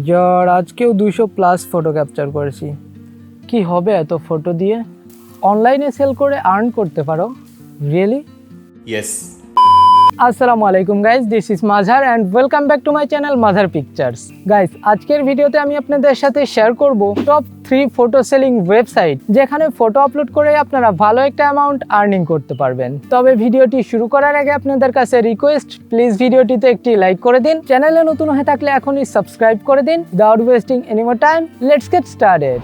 যার আজকেও 200+ photo capture করেছি। কি হবে এত ফটো দিয়ে? অনলাইনে সেল করে আর্ন করতে পারো? রিয়েলি? Yes. আসসালামু আলাইকুম guys, this is মাঝার and welcome back to my channel মাঝার pictures. Guys, আজকের ভিডিওতে আমি আপনাদের সাথে শেয়ার করব টপ 3 ফটো সেলিং ওয়েবসাইট যেখানে ফটো আপলোড করে আপনারা ভালো একটা অ্যামাউন্ট আর্নিং করতে পারবেন। তবে ভিডিওটি শুরু করার আগে আপনাদের কাছে রিকোয়েস্ট, প্লিজ ভিডিওটিতে একটি লাইক করে দিন। চ্যানেলে নতুন হয়ে থাকলে এখনই সাবস্ক্রাইব করে দিন। Without wasting any more time, let's get started.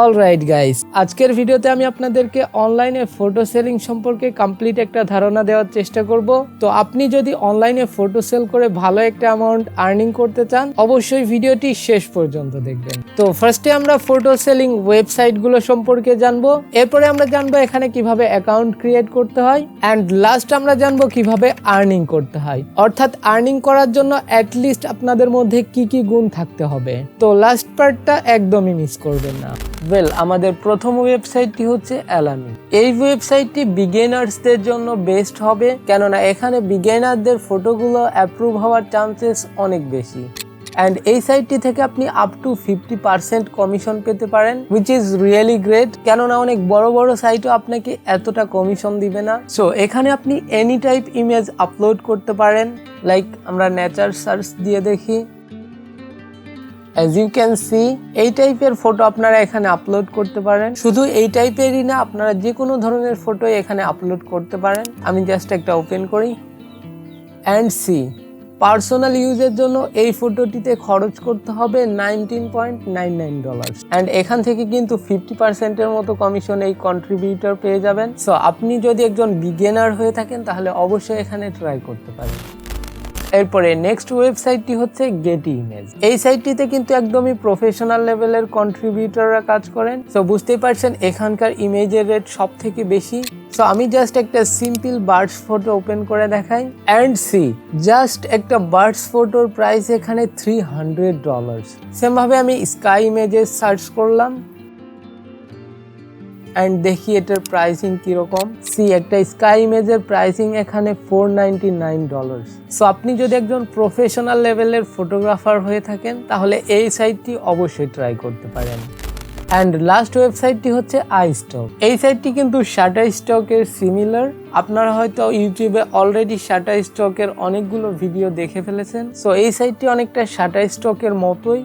Alright guys, আজকের ভিডিওতে আমি আপনাদেরকে অনলাইনে ফটো সেলিং সম্পর্কে কমপ্লিট একটা ধারণা দেওয়ার চেষ্টা করব। তো আপনি যদি অনলাইনে ফটো সেল করে ভালো একটা অ্যামাউন্ট আর্নিং করতে চান, অবশ্যই ভিডিওটি শেষ পর্যন্ত দেখবেন। তো ফার্স্টে আমরা ফটো সেলিং ওয়েবসাইটগুলো সম্পর্কে জানবো, এরপরে আমরা জানবো এখানে কিভাবে অ্যাকাউন্ট ক্রিয়েট করতে হয়, অ্যান্ড লাস্ট আমরা জানবো কিভাবে আর্নিং করতে হয়। অর্থাৎ আর্নিং করার জন্য অ্যাটলিস্ট আপনাদের মধ্যে কি কি গুণ থাকতে হবে। তো লাস্ট পার্টটা একদমই মিস করবেন না। আমাদের প্রথম ওয়েবসাইটটি হচ্ছে অ্যালামি। এই ওয়েবসাইটটি বিগিনার্সদের জন্য বেস্ট হবে, কেননা এখানে বিগিনারদের ফটোগুলো অ্যাপ্রুভ হওয়ার চান্সেস অনেক বেশি। অ্যান্ড এই সাইটটি থেকে আপনি আপ টু 50% কমিশন পেতে পারেন, উইচ ইজ রিয়েলি গ্রেট, কেননা অনেক বড় বড় সাইটও আপনাকে এতটা কমিশন দিবে না। সো এখানে আপনি এনি টাইপ ইমেজ আপলোড করতে পারেন। লাইক আমরা নেচার সার্চ দিয়ে দেখি, as you can see এই টাইপের ফটো আপনারা এখানে আপলোড করতে পারেন। শুধু এই টাইপেরই না, আপনারা যে কোনো ধরনের ফটো এখানে আপলোড করতে পারেন। আমি জাস্ট একটা ওপেন করি অ্যান্ড সি, পার্সোনাল ইউজের জন্য এই ফটোটিতে খরচ করতে হবে $19.99 অ্যান্ড এখান থেকে কিন্তু 50%-এর মতো কমিশন এই কন্ট্রিবিউটর পেয়ে যাবেন। সো আপনি যদি একজন বিগিনার হয়ে থাকেন তাহলে অবশ্যই এখানে ট্রাই করতে পারেন। এরপরে নেক্সট ওয়েবসাইটটি হচ্ছে গেটি ইমেজ। এই সাইটটিতে কিন্তু একদমই প্রফেশনাল লেভেলের কন্ট্রিবিউটররা কাজ করেন। সো বুঝতেই পারছেন এখানকার ইমেজের রেট সব থেকে বেশি। সো আমি জাস্ট একটা সিম্পল বার্ডস ফটো ওপেন করে দেখাই অ্যান্ড সি, জাস্ট একটা বার্ডস ফটোর প্রাইস এখানে $300। সেম ভাবে আমি স্কাই ইমেজেস সার্চ করলাম অ্যান্ড দেখি এটার প্রাইসিং কিরকম। সি, একটা স্কাই ইমেজের প্রাইসিং এখানে $499। সো আপনি যদি একজন প্রফেশনাল লেভেলের ফটোগ্রাফার হয়ে থাকেন তাহলে এই সাইটটি অবশ্যই ট্রাই করতে পারেন। অ্যান্ড লাস্ট ওয়েবসাইটটি হচ্ছে iStock। এই সাইটটি কিন্তু শাটারস্টকের সিমিলার। আপনারা হয়তো ইউটিউবে অলরেডি শাটারস্টকের অনেকগুলো ভিডিও দেখে ফেলেছেন। সো এই সাইটটি অনেকটা শাটারস্টকের মতোই।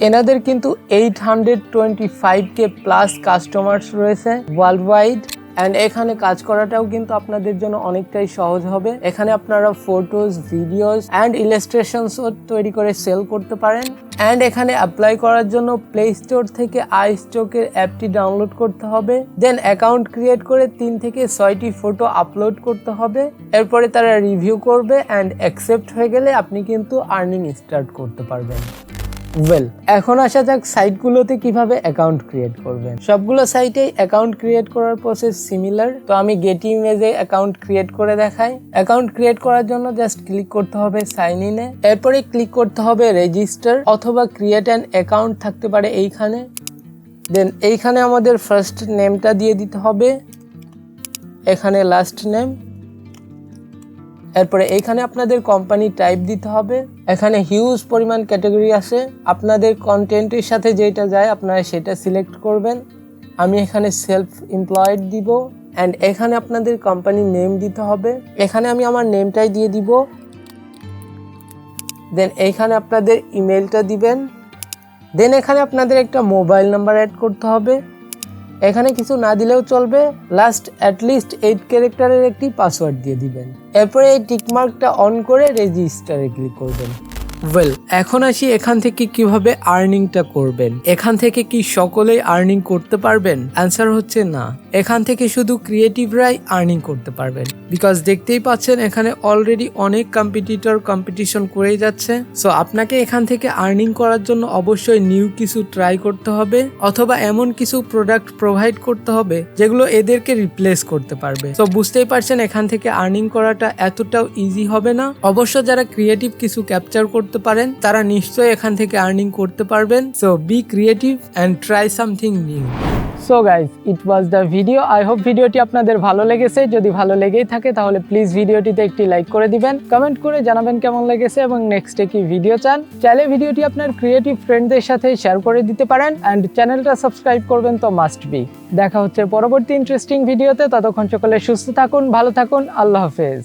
এনাদের কিন্তু 825K প্লাস কাস্টমার্স রয়েছে ওয়ার্ল্ড ওয়াইড, অ্যান্ড এখানে কাজ করাটাও কিন্তু আপনাদের জন্য অনেকটাই সহজ হবে। এখানে আপনারা ফটোজ, ভিডিওস অ্যান্ড ইলাস্ট্রেশনসও তৈরি করে সেল করতে পারেন। অ্যান্ড এখানে অ্যাপ্লাই করার জন্য প্লে স্টোর থেকে iStock-এর অ্যাপটি ডাউনলোড করতে হবে, দেন অ্যাকাউন্ট ক্রিয়েট করে 3 থেকে 6টি ফটো আপলোড করতে হবে। এরপরে তারা রিভিউ করবে অ্যান্ড অ্যাকসেপ্ট হয়ে গেলে আপনি কিন্তু আর্নিং স্টার্ট করতে পারবেন। এখন আসা যাক সাইটগুলোতে কিভাবে অ্যাকাউন্ট ক্রিয়েট করবেন। সবগুলো সাইটেই অ্যাকাউন্ট ক্রিয়েট করার প্রসেস সিমিলার। তো আমি গেটি ইমেজে অ্যাকাউন্ট ক্রিয়েট করে দেখাই। অ্যাকাউন্ট ক্রিয়েট করার জন্য জাস্ট ক্লিক করতে হবে সাইন ইনে, এরপরে ক্লিক করতে হবে রেজিস্টার অথবা ক্রিয়েট অ্যান অ্যাকাউন্ট থাকতে পারে এইখানে। দেন এইখানে আমাদের ফার্স্ট নেমটা দিয়ে দিতে হবে, এখানে লাস্ট নেম, এরপরে এইখানে আপনাদের কোম্পানি টাইপ দিতে হবে। এখানে হিউজ পরিমাণ ক্যাটাগরি আছে, আপনাদের কন্টেন্টের সাথে যেটা যায় আপনারা সেটা সিলেক্ট করবেন। আমি এখানে সেলফ এমপ্লয়েড দিব অ্যান্ড এখানে আপনাদের কোম্পানির নেম দিতে হবে। এখানে আমি আমার নেমটাই দিয়ে দিব। দেন এইখানে আপনাদের ইমেলটা দিবেন। দেন এখানে আপনাদের একটা মোবাইল নাম্বার অ্যাড করতে হবে। এখানে কিছু না দিলেও চলবে, লাস্ট অ্যাটলিস্ট 8 ক্যারেক্টারের একটি পাসওয়ার্ড দিয়ে দিবেন। এরপরে এই টিকমার্কটা অন করে রেজিস্টারে ক্লিক করবেন। এখন আসি এখান থেকে কিভাবে আর্নিংটা করবেন। এখান থেকে কি সকলেই আর্নিং করতে পারবেন? অ্যান্সার হচ্ছে না। এখান থেকে শুধু ক্রিয়েটিভরাই আর্নিং করতে পারবেন, বিকজ দেখতেই পাচ্ছেন এখানে অলরেডি অনেক কম্পিটিটর কম্পিটিশন করেই যাচ্ছে। সো আপনাকে এখান থেকে আর্নিং করার জন্য অবশ্যই নিউ কিছু ট্রাই করতে হবে অথবা এমন কিছু প্রোডাক্ট প্রোভাইড করতে হবে যেগুলো এদেরকে রিপ্লেস করতে পারবে। সো বুঝতেই পারছেন এখান থেকে আর্নিং করাটা এতটাও ইজি হবে না। অবশ্য যারা ক্রিয়েটিভ কিছু ক্যাপচার করতে পারেন তারা নিশ্চয়ই এখান থেকে আর্নিং করতে পারবেন। So be creative and try something new. So guys, it was the video. I hope ভিডিওটি আপনাদের ভালো লেগেছে। যদি ভালো লেগেই থাকে তাহলে প্লিজ ভিডিওটিতে একটি লাইক করে দিবেন, কমেন্ট করে জানাবেন কেমন লেগেছে এবং নেক্সটে কি ভিডিও চান। চাইলে ভিডিওটি আপনার ক্রিয়েটিভ ফ্রেন্ডদের সাথে শেয়ার করে দিতে পারেন অ্যান্ড চ্যানেলটা সাবস্ক্রাইব করবেন তো মাস্ট বি। দেখা হচ্ছে পরবর্তী ইন্টারেস্টিং ভিডিওতে। ততক্ষণ সকলে সুস্থ থাকুন, ভালো থাকুন, আল্লাহ হাফেজ।